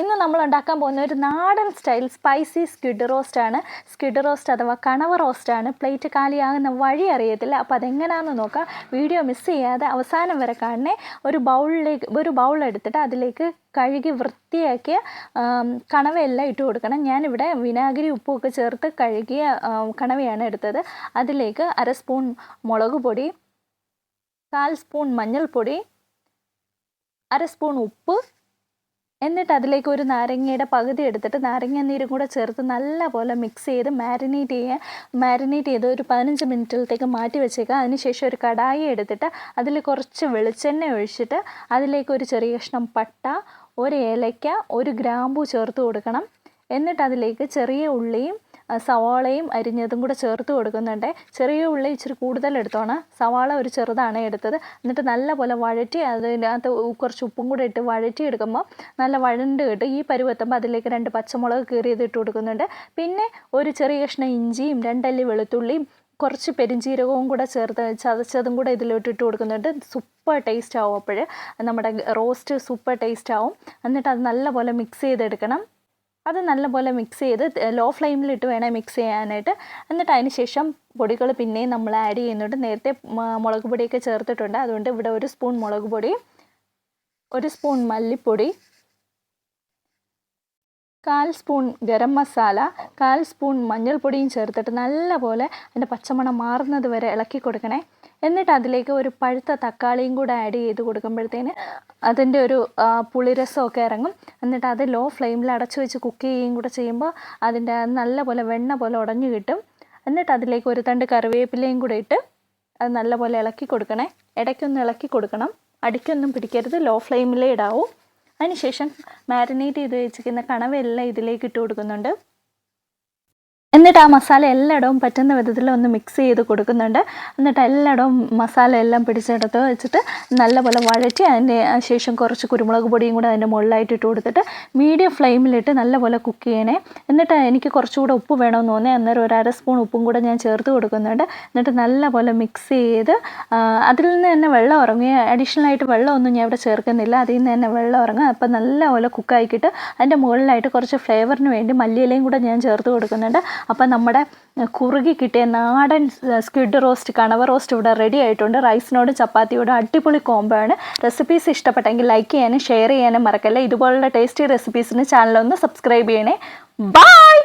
ഇന്ന് നമ്മൾ ഉണ്ടാക്കാൻ പോകുന്ന ഒരു നാടൻ സ്റ്റൈൽ സ്പൈസി സ്ക്വിഡ് റോസ്റ്റ് ആണ്. സ്ക്വിഡ് റോസ്റ്റ് അഥവാ കണവ റോസ്റ്റ് ആണ്. പ്ലേറ്റ് കാലിയാകുന്ന വഴി അറിയത്തില്ല. അപ്പോൾ അതെങ്ങനെയാണെന്ന് നോക്കാം. വീഡിയോ മിസ് ചെയ്യാതെ അവസാനം വരെ കാണണേ. ഒരു ബൗൾ എടുത്തിട്ട് അതിലേക്ക് കഴുകി വൃത്തിയാക്കിയ കണവയെല്ലാം ഇട്ട് കൊടുക്കണം. ഞാനിവിടെ വിനാഗിരി ഉപ്പുമൊക്കെ ചേർത്ത് കഴുകിയ കണവയാണ് എടുത്തത്. അതിലേക്ക് 1/2 സ്പൂൺ മുളക് പൊടി, 1/4 സ്പൂൺ മഞ്ഞൾപ്പൊടി, 1/2 സ്പൂൺ ഉപ്പ്, എന്നിട്ട് അതിലേക്ക് ഒരു നാരങ്ങയുടെ പകുതി എടുത്തിട്ട് നാരങ്ങ നീരും കൂടെ ചേർത്ത് നല്ലപോലെ മിക്സ് ചെയ്ത് മാരിനേറ്റ് ചെയ്ത് ഒരു 15 മിനിറ്റിലത്തേക്ക് മാറ്റി വെച്ചേക്കുക. അതിനുശേഷം ഒരു കടായി എടുത്തിട്ട് അതിൽ കുറച്ച് വെളിച്ചെണ്ണ ഒഴിച്ചിട്ട് അതിലേക്ക് ഒരു ചെറിയ കഷ്ണം പട്ട, ഒരു ഏലയ്ക്ക, ഒരു ഗ്രാമ്പൂ ചേർത്ത് കൊടുക്കണം. എന്നിട്ട് അതിലേക്ക് ചെറിയ ഉള്ളിയും സവാളയും അരിഞ്ഞതും കൂടെ ചേർത്ത് കൊടുക്കുന്നുണ്ട്. ചെറിയ ഉള്ളി ഇച്ചിരി കൂടുതൽ എടുത്തോണം. സവാള ഒരു ചെറുതാണ് എടുത്തത്. എന്നിട്ട് നല്ലപോലെ വഴറ്റി അതിനകത്ത് കുറച്ച് ഉപ്പും കൂടെ ഇട്ട് വഴറ്റി എടുക്കുമ്പോൾ നല്ല വഴണ്ട് കിട്ടും. ഈ പരുവെത്തുമ്പോൾ അതിലേക്ക് 2 പച്ചമുളക് കീറിയത് ഇട്ട് കൊടുക്കുന്നുണ്ട്. പിന്നെ ഒരു ചെറിയ കഷ്ണം ഇഞ്ചിയും 2 അല്ലി വെളുത്തുള്ളിയും കുറച്ച് പെരിഞ്ജീരകവും കൂടെ ചേർത്ത് ചതച്ചതും കൂടെ ഇതിലോട്ട് ഇട്ട് കൊടുക്കുന്നുണ്ട്. സൂപ്പർ ടേസ്റ്റ് ആവും. അപ്പോൾ നമ്മുടെ റോസ്റ്റ് സൂപ്പർ ടേസ്റ്റ് ആവും. എന്നിട്ട് അത് നല്ലപോലെ മിക്സ് ചെയ്തെടുക്കണം. അത് നല്ലപോലെ മിക്സ് ചെയ്ത് ലോ ഫ്ലെയിമിലിട്ട് വേണം മിക്സ് ചെയ്യാനായിട്ട്. എന്നിട്ട് അതിന് ശേഷം പൊടികൾ പിന്നെയും നമ്മൾ ആഡ് ചെയ്യുന്നുണ്ട്. നേരത്തെ മുളക് പൊടിയൊക്കെ ചേർത്തിട്ടുണ്ട്. അതുകൊണ്ട് ഇവിടെ 1 സ്പൂൺ മുളക് പൊടി, 1 സ്പൂൺ മല്ലിപ്പൊടി, 1/4 സ്പൂൺ ഗരം മസാല, 1/4 സ്പൂൺ മഞ്ഞൾപ്പൊടിയും ചേർത്തിട്ട് നല്ലപോലെ അതിൻ്റെ പച്ചമണം മാറുന്നത് വരെ ഇളക്കി കൊടുക്കണേ. എന്നിട്ട് അതിലേക്ക് ഒരു പഴുത്ത തക്കാളിയും കൂടെ ആഡ് ചെയ്ത് കൊടുക്കുമ്പോഴത്തേന് അതിൻ്റെ ഒരു പുളിരസമൊക്കെ ഇറങ്ങും. എന്നിട്ട് അത് ലോ ഫ്ലെയിമിൽ അടച്ചു വെച്ച് കുക്ക് ചെയ്യുകയും കൂടെ ചെയ്യുമ്പോൾ അതിൻ്റെ നല്ലപോലെ വെണ്ണ പോലെ ഉടഞ്ഞു കിട്ടും. എന്നിട്ട് അതിലേക്ക് ഒരു തണ്ട് കറിവേപ്പിലയും കൂടെ ഇട്ട് അത് നല്ലപോലെ ഇളക്കി കൊടുക്കണേ. ഇടയ്ക്കൊന്ന് ഇളക്കി കൊടുക്കണം. അടിക്കൊന്നും പിടിക്കരുത്. ലോ ഫ്ലെയിമിലേ ഇടാവൂ. അതിനുശേഷം മാരിനേറ്റ് ചെയ്ത് വെച്ചിരിക്കുന്ന കണവയെല്ലാം ഇതിലേക്ക് ഇട്ട് കൊടുക്കുന്നുണ്ട്. എന്നിട്ട് ആ മസാല എല്ലായിടവും പറ്റുന്ന വിധത്തിൽ ഒന്ന് മിക്സ് ചെയ്ത് കൊടുക്കുന്നുണ്ട്. എന്നിട്ട് എല്ലായിടവും മസാല എല്ലാം പിടിച്ചെടുത്ത് വെച്ചിട്ട് നല്ലപോലെ വഴറ്റി അതിൻ്റെ ശേഷം കുറച്ച് കുരുമുളക് പൊടിയും കൂടെ അതിൻ്റെ മുകളിലായിട്ട് ഇട്ട് കൊടുത്തിട്ട് മീഡിയം ഫ്ലെയിമിലിട്ട് നല്ലപോലെ കുക്ക് ചെയ്യണേ. എന്നിട്ട് എനിക്ക് കുറച്ചുകൂടെ ഉപ്പ് വേണമെന്ന് തോന്നി. അന്നേരം ഒരു 1/2 സ്പൂൺ ഉപ്പും കൂടെ ഞാൻ ചേർത്ത് കൊടുക്കുന്നുണ്ട്. എന്നിട്ട് നല്ലപോലെ മിക്സ് ചെയ്ത് അതിൽ നിന്ന് തന്നെ വെള്ളം ഇറങ്ങി. അഡീഷണലായിട്ട് വെള്ളമൊന്നും ഞാൻ ഇവിടെ ചേർക്കുന്നില്ല. അതിൽ നിന്ന് തന്നെ വെള്ളം ഇറങ്ങും. അപ്പം നല്ലപോലെ കുക്കാക്കിയിട്ട് അതിൻ്റെ മുകളിലായിട്ട് കുറച്ച് ഫ്ലേവറിന് വേണ്ടി മല്ലിയിലയും കൂടെ ഞാൻ ചേർത്ത് കൊടുക്കുന്നുണ്ട്. അപ്പം നമ്മുടെ കുറുകി കിട്ടിയ നാടൻ സ്ക്വിഡ് റോസ്റ്റ്, കണവ റോസ്റ്റ് ഇവിടെ റെഡി ആയിട്ടുണ്ട്. റൈസിനോടും ചപ്പാത്തിയോടും അടിപൊളി കോംബോ ആണ്. റെസിപ്പീസ് ഇഷ്ടപ്പെട്ടെങ്കിൽ ലൈക്ക് ചെയ്യാനും ഷെയർ ചെയ്യാനും മറക്കല്ലേ. ഇതുപോലുള്ള ടേസ്റ്റി റെസിപ്പീസിന് ചാനലൊന്ന് സബ്സ്ക്രൈബ് ചെയ്യണേ. ബൈ.